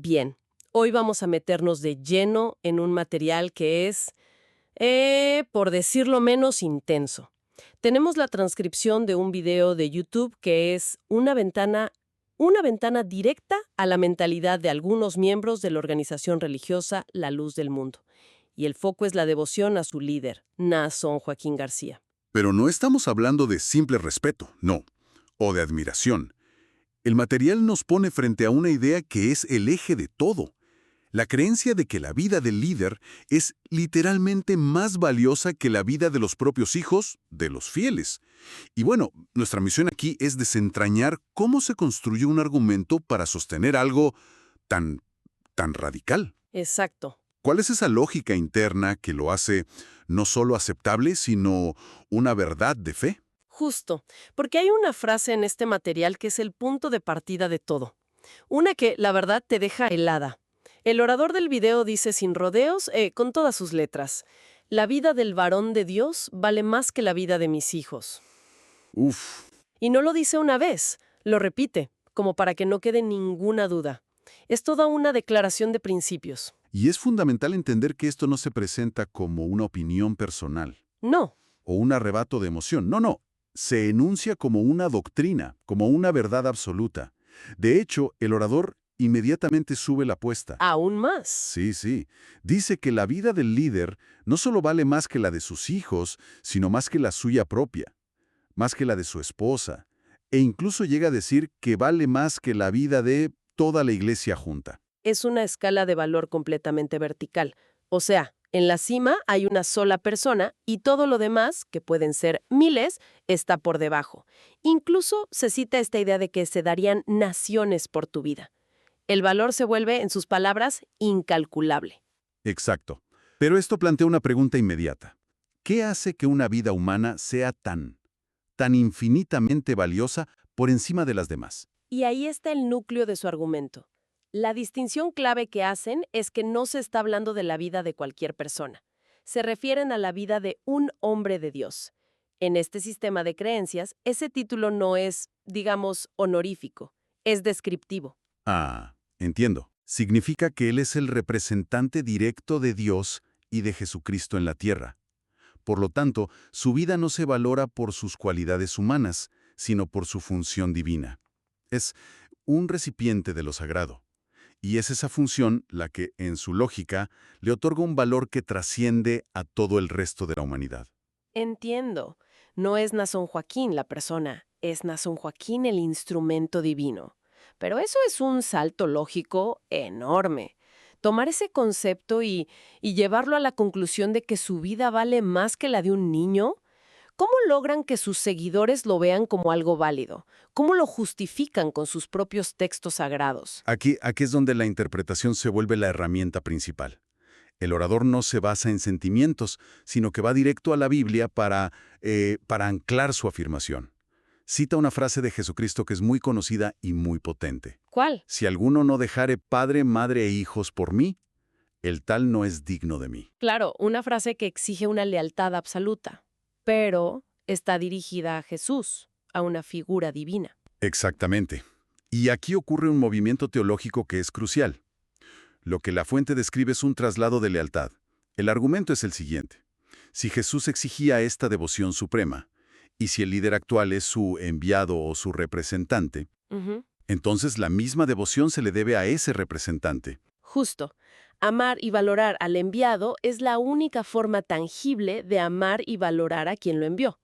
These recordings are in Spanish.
Bien, hoy vamos a meternos de lleno en un material que es, por decirlo menos, intenso. Tenemos la transcripción de un video de YouTube que es una ventana directa a la mentalidad de algunos miembros de la organización religiosa La Luz del Mundo. Y el foco es la devoción a su líder, Naasón Joaquín García. Pero no estamos hablando de simple respeto, no, o de admiración. El material nos pone frente a una idea que es el eje de todo. La creencia de que la vida del líder es literalmente más valiosa que la vida de los propios hijos, de los fieles. Y bueno, nuestra misión aquí es desentrañar cómo se construye un argumento para sostener algo tan radical. Exacto. ¿Cuál es esa lógica interna que lo hace no solo aceptable, sino una verdad de fe? Justo, porque hay una frase en este material que es el punto de partida de todo. Una que, la verdad, te deja helada. El orador del video dice sin rodeos, con todas sus letras, la vida del varón de Dios vale más que la vida de mis hijos. Uf, Y no lo dice una vez, lo repite, como para que no quede ninguna duda. Es toda una declaración de principios. y es fundamental entender que esto no se presenta como una opinión personal No, o un arrebato de emoción. No, no. Se enuncia como una doctrina, como una verdad absoluta. De hecho, el orador inmediatamente sube la apuesta. aún más. Sí, sí. Dice que la vida del líder no solo vale más que la de sus hijos, sino más que la suya propia, más que la de su esposa, e incluso llega a decir que vale más que la vida de toda la iglesia junta. Es una escala de valor completamente vertical. O sea, en la cima hay una sola persona y todo lo demás, que pueden ser miles, está por debajo. Incluso se cita esta idea de que se darían naciones por tu vida. El valor se vuelve, en sus palabras, incalculable. Exacto. Pero esto plantea una pregunta inmediata. ¿Qué hace que una vida humana sea tan infinitamente valiosa por encima de las demás? Y ahí está el núcleo de su argumento. La distinción clave que hacen es que no se está hablando de la vida de cualquier persona. Se refieren a la vida de un hombre de Dios. En este sistema de creencias, ese título no es, digamos, honorífico, es descriptivo. Ah, entiendo. Significa que Él es el representante directo de Dios y de Jesucristo en la tierra. Por lo tanto, su vida no se valora por sus cualidades humanas, sino por su función divina. Es un recipiente de lo sagrado. Y es esa función la que, en su lógica, le otorga un valor que trasciende a todo el resto de la humanidad. Entiendo. No es Naasón Joaquín la persona, es Naasón Joaquín el instrumento divino. Pero eso es un salto lógico enorme. Tomar ese concepto y llevarlo a la conclusión de que su vida vale más que la de un niño, ¿cómo logran que sus seguidores lo vean como algo válido? ¿Cómo lo justifican con sus propios textos sagrados? Aquí es donde la interpretación se vuelve la herramienta principal. El orador no se basa en sentimientos, sino que va directo a la Biblia para anclar su afirmación. Cita una frase de Jesucristo que es muy conocida y muy potente. ¿Cuál? Si alguno no dejare padre, madre e hijos por mí, el tal no es digno de mí. Claro, una frase que exige una lealtad absoluta, pero está dirigida a Jesús, a una figura divina. Exactamente. Y aquí ocurre un movimiento teológico que es crucial. Lo que la fuente describe es un traslado de lealtad. El argumento es el siguiente. Si Jesús exigía esta devoción suprema, y si el líder actual es su enviado o su representante, Ujú. entonces la misma devoción se le debe a ese representante. Justo. Amar y valorar al enviado es la única forma tangible de amar y valorar a quien lo envió.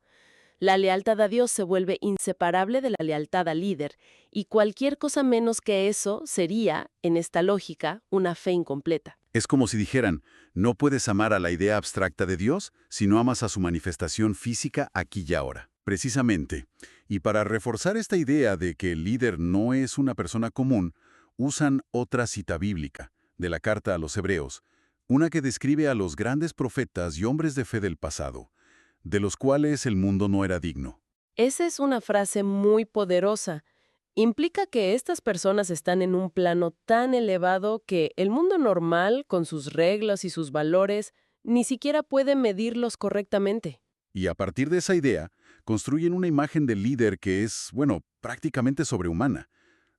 La lealtad a Dios se vuelve inseparable de la lealtad al líder, y cualquier cosa menos que eso sería, en esta lógica, una fe incompleta. Es como si dijeran, no puedes amar a la idea abstracta de Dios si no amas a su manifestación física aquí y ahora. Precisamente. Y para reforzar esta idea de que el líder no es una persona común, usan otra cita bíblica, de la carta a los Hebreos, una que describe a los grandes profetas y hombres de fe del pasado, de los cuales el mundo no era digno. Esa es una frase muy poderosa. Implica que estas personas están en un plano tan elevado que el mundo normal, con sus reglas y sus valores, ni siquiera puede medirlos correctamente. Y a partir de esa idea, construyen una imagen del líder que es, bueno, prácticamente sobrehumana.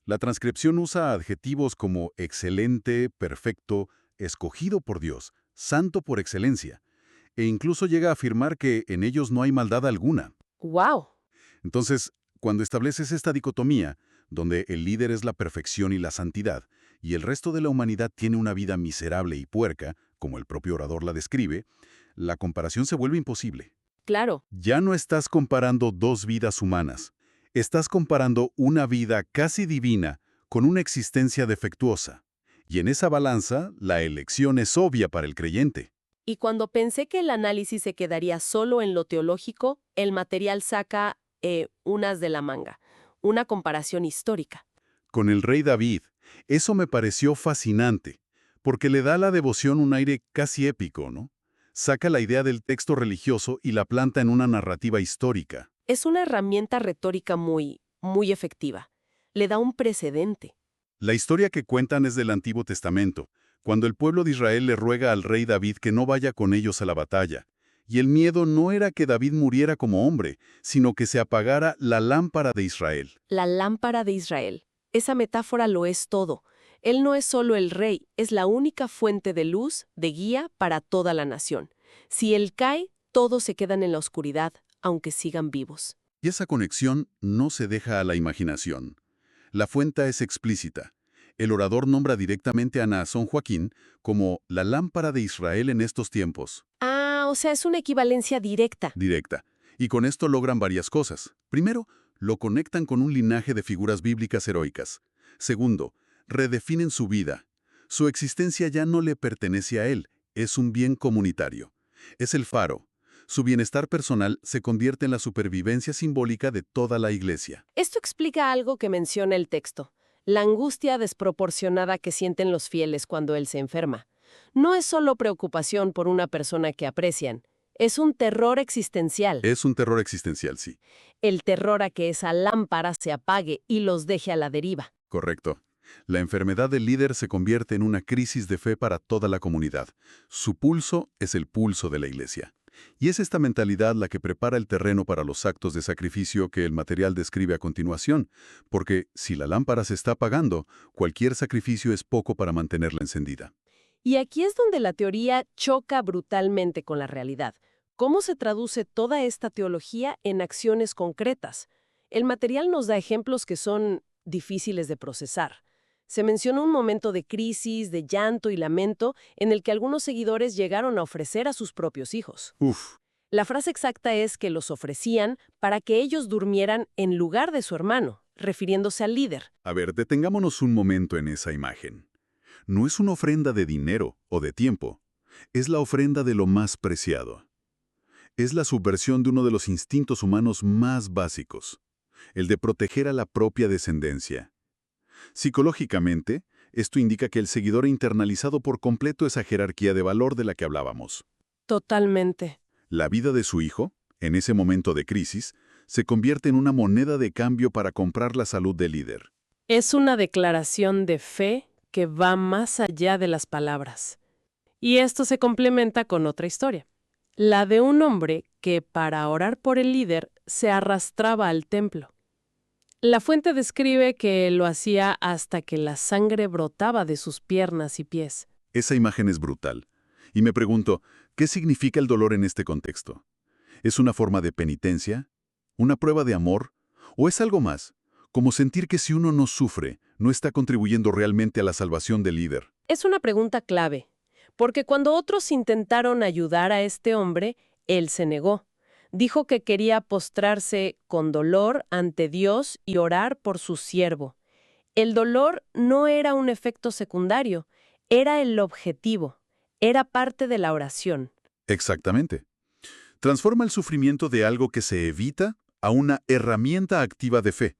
La transcripción usa adjetivos como excelente, perfecto, escogido por Dios, santo por excelencia, e incluso llega a afirmar que en ellos no hay maldad alguna. ¡Wow! Entonces, cuando estableces esta dicotomía, donde el líder es la perfección y la santidad, y el resto de la humanidad tiene una vida miserable y puerca, como el propio orador la describe, la comparación se vuelve imposible. Claro. Ya no estás comparando dos vidas humanas, estás comparando una vida casi divina con una existencia defectuosa. Y en esa balanza, la elección es obvia para el creyente. Y cuando pensé que el análisis se quedaría solo en lo teológico, el material saca unas de la manga, una comparación histórica. Con el rey David, eso me pareció fascinante, porque le da a la devoción un aire casi épico, ¿no? Saca la idea del texto religioso y la planta en una narrativa histórica. Es una herramienta retórica muy efectiva. Le da un precedente. La historia que cuentan es del Antiguo Testamento, cuando el pueblo de Israel le ruega al rey David que no vaya con ellos a la batalla. Y el miedo no era que David muriera como hombre, sino que se apagara la lámpara de Israel. La lámpara de Israel. Esa metáfora lo es todo. Él no es solo el rey, es la única fuente de luz, de guía para toda la nación. Si él cae, todos se quedan en la oscuridad, aunque sigan vivos. Y esa conexión no se deja a la imaginación. La fuente es explícita. El orador nombra directamente a Naasón Joaquín como la lámpara de Israel en estos tiempos. Ah, o sea, es una equivalencia directa. Directa. Y con esto logran varias cosas. Primero, lo conectan con un linaje de figuras bíblicas heroicas. Segundo, redefinen su vida. Su existencia ya no le pertenece a él, es un bien comunitario. Es el faro. Su bienestar personal se convierte en la supervivencia simbólica de toda la iglesia. Esto explica algo que menciona el texto, la angustia desproporcionada que sienten los fieles cuando él se enferma. No es solo preocupación por una persona que aprecian, es un terror existencial. Es un terror existencial, sí. El terror a que esa lámpara se apague y los deje a la deriva. Correcto. La enfermedad del líder se convierte en una crisis de fe para toda la comunidad. Su pulso es el pulso de la iglesia. Y es esta mentalidad la que prepara el terreno para los actos de sacrificio que el material describe a continuación, porque si la lámpara se está apagando, cualquier sacrificio es poco para mantenerla encendida. Y aquí es donde la teoría choca brutalmente con la realidad. ¿Cómo se traduce toda esta teología en acciones concretas? El material nos da ejemplos que son difíciles de procesar. Se menciona un momento de crisis, de llanto y lamento en el que algunos seguidores llegaron a ofrecer a sus propios hijos. Uf, La frase exacta es que los ofrecían para que ellos durmieran en lugar de su hermano, refiriéndose al líder. a ver, detengámonos un momento en esa imagen. No es una ofrenda de dinero o de tiempo, es la ofrenda de lo más preciado. Es la subversión de uno de los instintos humanos más básicos, el de proteger a la propia descendencia. Psicológicamente, esto indica que el seguidor ha internalizado por completo esa jerarquía de valor de la que hablábamos. Totalmente. La vida de su hijo, en ese momento de crisis, se convierte en una moneda de cambio para comprar la salud del líder. Es una declaración de fe que va más allá de las palabras. Y esto se complementa con otra historia, la de un hombre que, para orar por el líder, se arrastraba al templo. La fuente describe que lo hacía hasta que la sangre brotaba de sus piernas y pies. Esa imagen es brutal. Y me pregunto, ¿qué significa el dolor en este contexto? ¿Es una forma de penitencia? ¿Una prueba de amor? ¿O es algo más? Como sentir que si uno no sufre, no está contribuyendo realmente a la salvación del líder. Es una pregunta clave, porque cuando otros intentaron ayudar a este hombre, él se negó. Dijo que quería postrarse con dolor ante Dios y orar por su siervo. El dolor no era un efecto secundario, era el objetivo, era parte de la oración. Exactamente. Transforma el sufrimiento de algo que se evita a una herramienta activa de fe.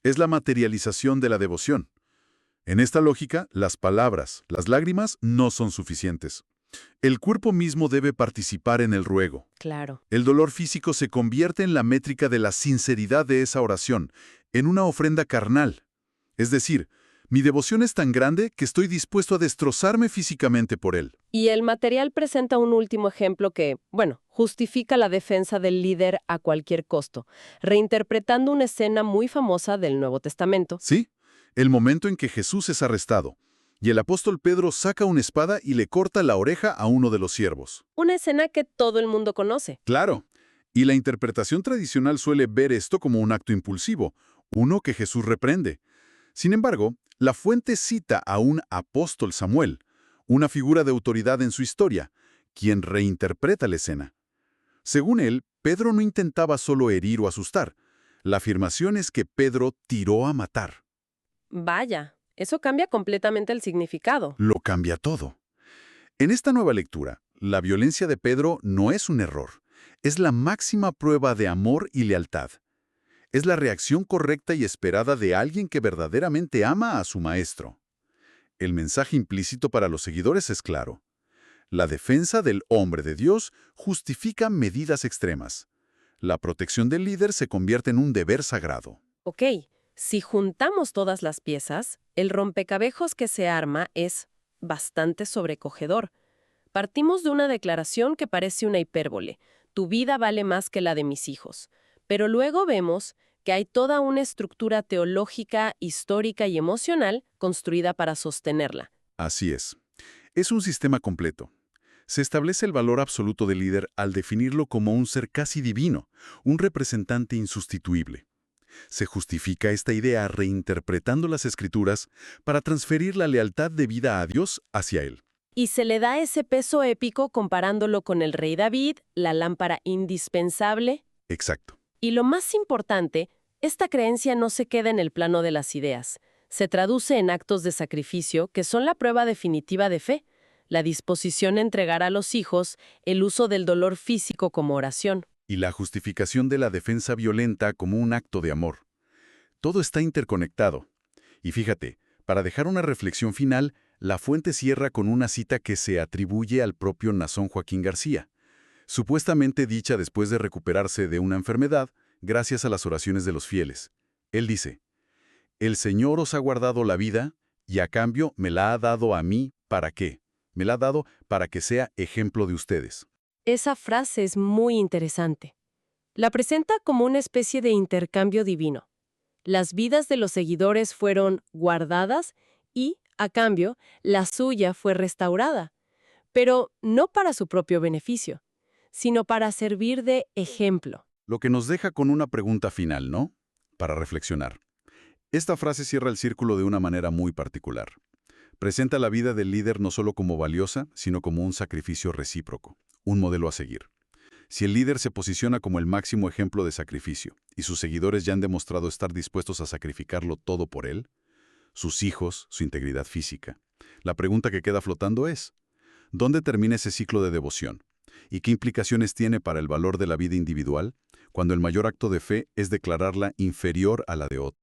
Es la materialización de la devoción. En esta lógica, las palabras, las lágrimas, no son suficientes. El cuerpo mismo debe participar en el ruego. Claro. El dolor físico se convierte en la métrica de la sinceridad de esa oración, en una ofrenda carnal. Es decir, mi devoción es tan grande que estoy dispuesto a destrozarme físicamente por él. Y el material presenta un último ejemplo que, justifica la defensa del líder a cualquier costo, reinterpretando una escena muy famosa del Nuevo Testamento. ¿Sí? El momento en que Jesús es arrestado, y el apóstol Pedro saca una espada y le corta la oreja a uno de los siervos. Una escena que todo el mundo conoce. Claro, y la interpretación tradicional suele ver esto como un acto impulsivo, uno que Jesús reprende. Sin embargo, la fuente cita a un apóstol Samuel, una figura de autoridad en su historia, quien reinterpreta la escena. Según él, Pedro no intentaba solo herir o asustar. La afirmación es que Pedro tiró a matar. Vaya, eso cambia completamente el significado. Lo cambia todo. En esta nueva lectura, la violencia de Pedro no es un error, es la máxima prueba de amor y lealtad. Es la reacción correcta y esperada de alguien que verdaderamente ama a su maestro. El mensaje implícito para los seguidores es claro. La defensa del hombre de Dios justifica medidas extremas. La protección del líder se convierte en un deber sagrado. Ok, si juntamos todas las piezas, el rompecabezas que se arma es bastante sobrecogedor. Partimos de una declaración que parece una hipérbole. Tu vida vale más que la de mis hijos. Pero luego vemos que hay toda una estructura teológica, histórica y emocional construida para sostenerla. Así es. Es un sistema completo. Se establece el valor absoluto del líder al definirlo como un ser casi divino, un representante insustituible. Se justifica esta idea reinterpretando las Escrituras para transferir la lealtad debida a Dios hacia él. Y se le da ese peso épico comparándolo con el rey David, la lámpara indispensable. Exacto. Y lo más importante, esta creencia no se queda en el plano de las ideas. Se traduce en actos de sacrificio que son la prueba definitiva de fe, la disposición a entregar a los hijos, el uso del dolor físico como oración. Y la justificación de la defensa violenta como un acto de amor. Todo está interconectado. Y fíjate, para dejar una reflexión final, la fuente cierra con una cita que se atribuye al propio Nazón Joaquín García, supuestamente dicha después de recuperarse de una enfermedad gracias a las oraciones de los fieles. Él dice, «El Señor os ha guardado la vida y a cambio me la ha dado a mí, ¿para qué? Me la ha dado para que sea ejemplo de ustedes». Esa frase es muy interesante. La presenta como una especie de intercambio divino. Las vidas de los seguidores fueron guardadas y, a cambio, la suya fue restaurada. Pero no para su propio beneficio, sino para servir de ejemplo. Lo que nos deja con una pregunta final, ¿no? Para reflexionar. Esta frase cierra el círculo de una manera muy particular. Presenta la vida del líder no solo como valiosa, sino como un sacrificio recíproco, un modelo a seguir. Si el líder se posiciona como el máximo ejemplo de sacrificio y sus seguidores ya han demostrado estar dispuestos a sacrificarlo todo por él, sus hijos, su integridad física, la pregunta que queda flotando es, ¿dónde termina ese ciclo de devoción? ¿Y qué implicaciones tiene para el valor de la vida individual cuando el mayor acto de fe es declararla inferior a la de otro?